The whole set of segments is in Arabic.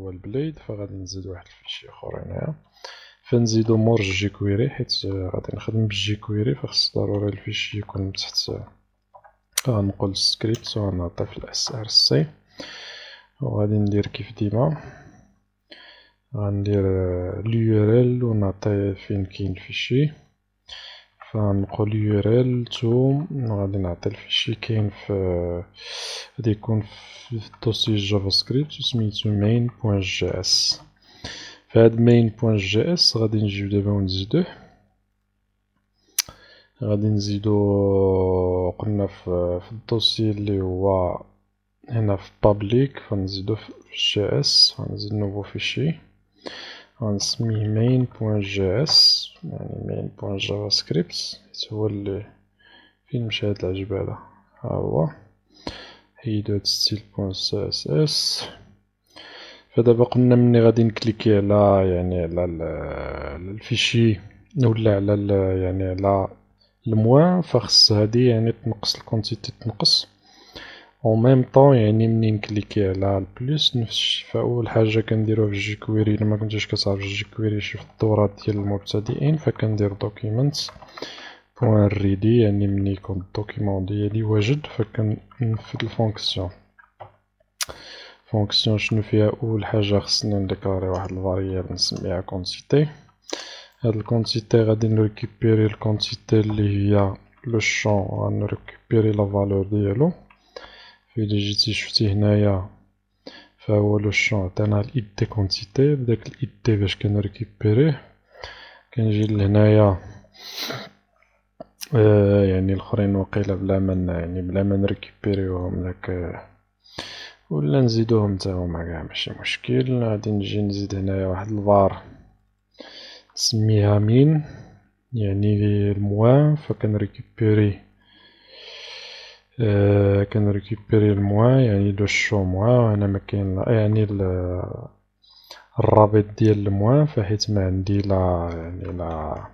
هو البليد. فغادي نزيد واحد الفيشي اخر هنايا، فنزيدو مور الجيكويري حيت غادي نخدم بالجيكويري فخص ضروري الفيشي يكون تحت. غنقول السكريبت وغنعطي في الاس ار سي، وغادي ندير كيف ديما غندير اليو ار ال ونعطي فين كاين الفيشي. فنقول يو ار ال توم، غادي نعطي الفيشي كاين في غادي يكون في الدوسي جافا سكريبت وسميتو main.js. فهاد main.js غادي نجيو دابا ونزيدوه، غادي نزيدو قلنا في الدوسي اللي هو هنا في public، فنزيدو في js، غنزيد نوفو فيشي غنسميه main.js يعني main.javascript، هو اللي فين مشى هاد العجبالة، ها هو حيدو هاد ستيل.css. فدابا قلنا مني غادي نكليكي على يعني على الفيشي ولا على يعني على الموان، فخص هادي يعني تنقص الكونتيتي تنقص او ميم طون. يعني مني نكليكي على البلوس نفس الشيء، فاول حاجه كنديروها في الجيكويري الا ما كنتيش كتعرف الجيكويري شي في الدورات ديال المبتدئين، فكندير دوكيمنت بوان ريدي، يعني مني يكون الدوكيمون ديالي واجد فكننفذ الفونكسيون. فونكسيون شنو فيها؟ اول حاجه خصنا نديكلاري واحد الفاريابل نسميها كونتيتي. هاد الكونتيتي غادي نريكوبيري الكونتيتي اللي هي لو شون، غنريكوبيري لا فالور ديالو. إلا جيتي شفتي هنايا فهو لو شون عطانا الإد دي كونتيتي، بداك الإد دي باش كنريكوبيريه كنجي لهنايا يعني الآخرين وقيلا بلا ما نريكوبيريوهم داك ولا نزيدوهم نتاهما كاع ماشي مشكل. غادي نجي نزيد هنايا واحد الفار نسميها مين يعني الموان، فكنريكوبيري كنريكوبيري الموان يعني لو شو موان. هنا مكاين يعني الرابط ديال الموان، فحيت ما عندي لا يعني لا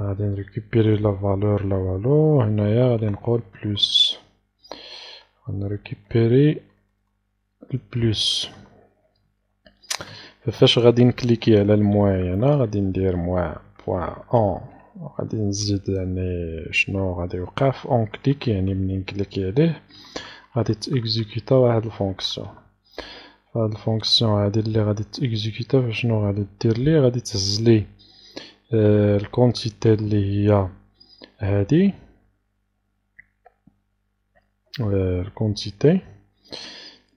غادي نريكوبيري لا فالور لا والو. هنايا غادي نقول بلوس، غنريكوبيري البلوس. فاش غادي نكليكي على الموان هنا غادي ندير موان بوان اون، غادي نزيد يعني شنو غادي يوقع في اون كليك، يعني مني نكليكي عليه غادي تيكزيكوتا واحد الفونكسيون. فهاد الفونكسيون هادي اللي غادي تيكزيكوتا فشنو غادي دير لي؟ غادي تهز لي الكونتيتي اللي هي هادي، الكونتيتي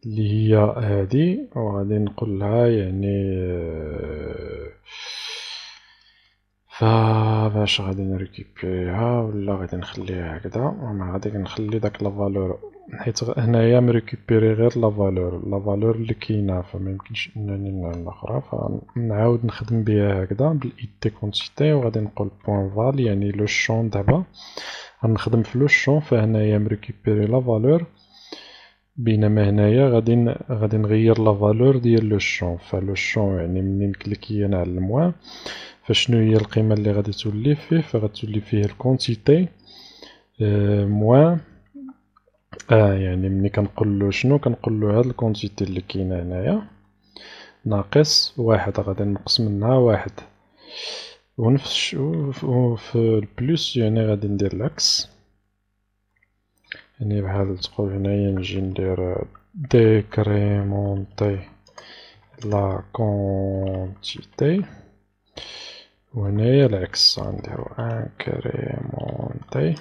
اللي هي هادي، وغادي نقولها يعني فباش غادي نريكوبيريها ولا غادي نخليها هكذا. انا غادي نخلي داك لا فالور حيت هنايا مريكوبيري غير لا فالور اللي كاينه، فميمكنش انني نعمل اخرى، فنعاود نخدم بها هكذا بالايد دي كونتيتي. وغادي نقول بوان فال يعني لو شون. دابا غنخدم في لو شون، فهنايا مريكوبيري لا فالور، بينما هنايا غادي نغير لا فالور ديال لو شون. فلو شون يعني مني نكليكي انا على الموان فشنو هي القيمه اللي غادي تولي فيه؟ فغتولي فيه الكونتيتي موان يعني ملي كنقولو شنو كنقولو هاد الكونتيتي اللي كاينه هنايا ناقص واحد، غادي نقص منها واحد. ونفس في البلوس يعني غادي ندير العكس، يعني بحال تقول هنايا نجي ندير ديكريمونتي لا كونتيتي، وهنايا العكس غنديرو انكريمونتي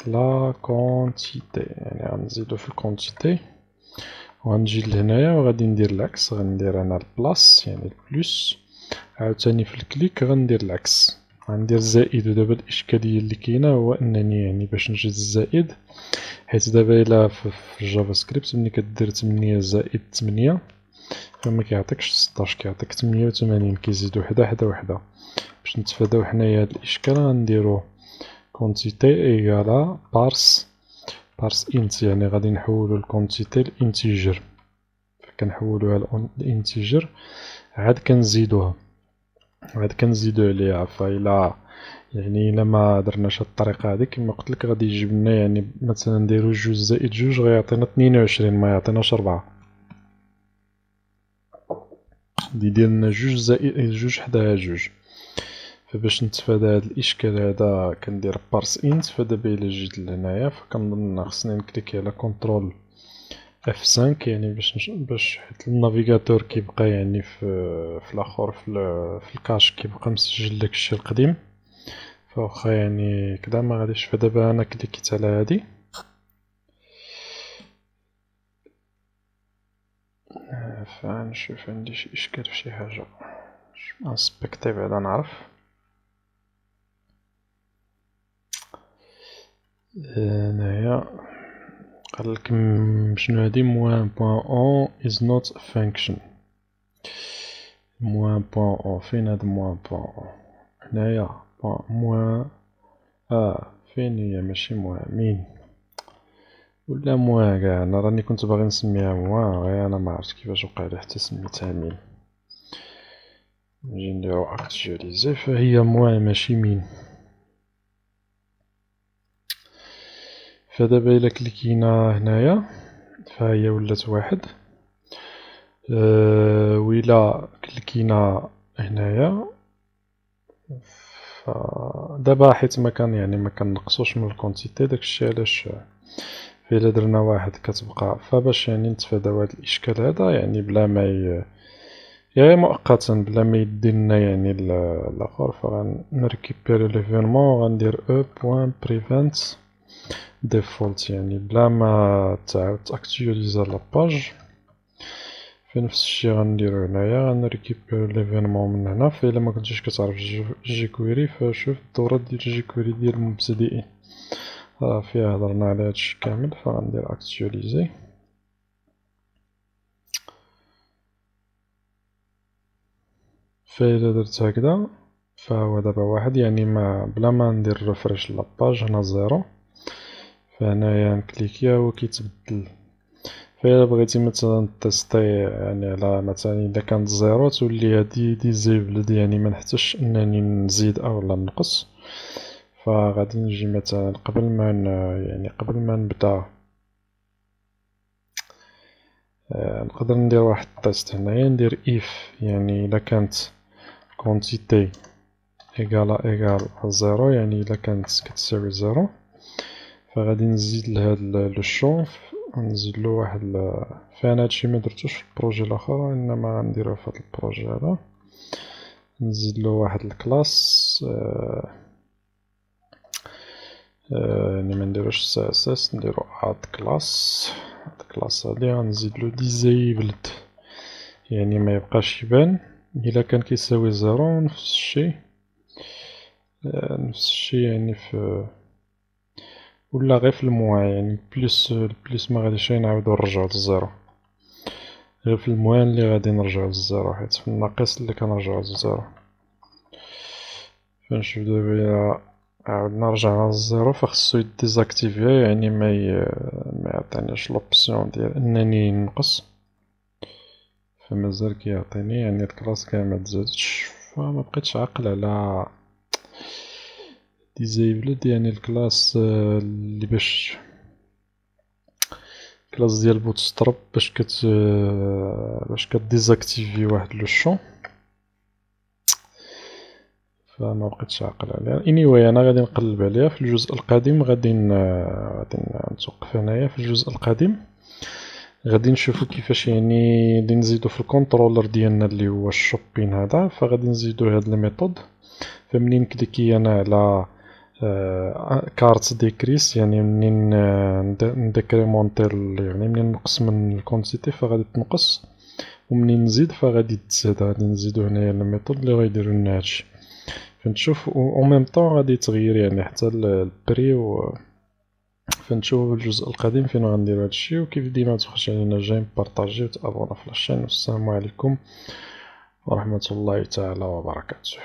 لا كونتيتي، يعني غنزيدو في الكونتيتي. وغنجي لهنايا وغادي ندير العكس، غندير هنا البلاس يعني البلوس، عاوتاني في الكليك غندير العكس، غندير زائد. ودابا الاشكاليه اللي كاينه هو انني يعني باش نجد الزائد، حيت دابا الا في الجافا سكريبت ملي كدير 8 زائد 8 فما كيعطيكش 16، كيعطيك 88، كيزيد وحده حدا وحده. باش نتفاداو حنايا هاد الاشكال غنديرو كونتيتي ايكالا بارس انت، يعني غادي نحولو الكونتيتي لانتيجر، فكنحولوها لانتيجر عاد كنزيدوها عليها. فإلا يعني الا ما درناش هاد الطريقه هادي كما قلت لك غادي يجيب لنا يعني مثلا نديرو 2 زائد 2 غيعطينا 22 ما يعطيناش 4. يدير لنا جوج زائد جوج حداها جوج. فباش نتفادى هاد الاشكال هذا كندير بارس انت. فدابا الا جيت لهنايا فكنظن خصني نكليكي على كونترول F5 يعني باش حيت النافيغاتور كيبقى يعني في الاخر في الكاش كيبقى مسجل داكشي القديم. فواخا يعني كدا ما غاديش. فدابا انا كليكيت على هادي فنشوف عندي شي اشكال في شي حاجه انسبكتي بعدا نعرف. هنايا قالك شنو هادي موان بوان اون is not a function. موان بوان اون فين هاد موان بوان اون؟ هنايا بوان موان فين هي؟ ماشي موان مين ولا موان كاع. انا راني كنت باغي نسميها موان غير انا معرفتش كيفاش وقع حتى سميتها مين. نجي نديرو اكتواليزي فهي موان ماشي مين. فدابا الا كليكينا هنايا فهي ولات واحد. وإلا كليكينا هنايا فدابا حيت ما كنقصوش من الكونتيتي داكشي علاش. فإلا درنا واحد كتبقى. فباش يعني نتفاداو هاد الإشكال هذا يعني بلا ما يا مؤقتا بلا ما يدينا يعني الآخر فغنريكيبيري ليفينمون وغندير e.prevent default يعني بلا ما تعاود تاكتواليزا لاباج. في نفس الشي غنديرو هنايا غنريكيبيري ليفينمون من هنا. فإلا ما كنتيش كتعرف جيكويري فشوف الدورة ديال جيكويري ديال المبتدئين راه فيها هضرنا على هادشي كامل. فغندير اكتواليزي فإلا درت هكذا فهو دابا واحد يعني ما بلا ما ندير ريفريش لاباج هنا زيرو. فهنايا نكليكيا هو كيتبدل. فإلا بغيتي مثلا تيستي يعني على مثلا إذا كانت زيرو تولي هادي ديزيبلد يعني منحتاجش أنني نزيد أولا نقص. فغادي نجي مثلا قبل ما نبدا نقدر ندير واحد التيست هنايا ندير if يعني إلا كانت كونتيتي إيكال زيرو يعني إلا كانت كتساوي زيرو فغادي نزيد لهاد لو شون نزيدلو واحد فأنا هادشي مدرتوش في البروجي لاخر إنما غنديروه في هاد البروجي هذا. نزيدلو واحد الكلاس يعني منديروش CSS نديرو add class. هاد الكلاس هادي غنزيدلو disabled يعني ما يبقاش يبان إلا كان كيساوي زيرو. نفس الشي يعني في ولا غير في الموان يعني بليس ما غاديش نعاودو نرجعو للزيرو. غير في الموان اللي غادي نرجعو للزيرو حيت في الناقص اللي كنرجعو للزيرو. فنشوف دابا إلا عاودنا رجعنا للزيرو فخصو يديزاكتيفي يعني ما يعطينيش لوبسيون ديال أنني نقص. فمازال كيعطيني يعني الكلاس كاع متزادش. فما بقيتش عاقل على ديزيبلد يعني الكلاس اللي باش كلاس ديال بوتستراب باش كديزاكتيفي واحد لو شون. فما بقيتش عاقل عليها. anyway انا غادي نقلب عليها في الجزء القادم. غادي نتوقف هنايا في الجزء القادم. غادي نشوفو كيفاش يعني غادي نزيدو في الكونترولر ديالنا اللي هو الشوبين هذا. فغادي نزيدو هاد الميثود. فمنين كليكي انا على كارت ديكريس يعني منين نديكريمونتي يعني منين نقص من الكونتيتي فغادي تنقص ومنين نزيد فغادي تزاد. غادي نزيدو هنايا الميثود اللي غيديرو لنا هادشي. فنشوف او ميم طون غادي تغير يعني حتى البري فنشوفو في الجزء القادم فين غنديرو هادشي. وكيف ديما متبخلش علينا جيم بارطاجي وتابونا في لاشين. والسلام عليكم ورحمة الله تعالى وبركاته.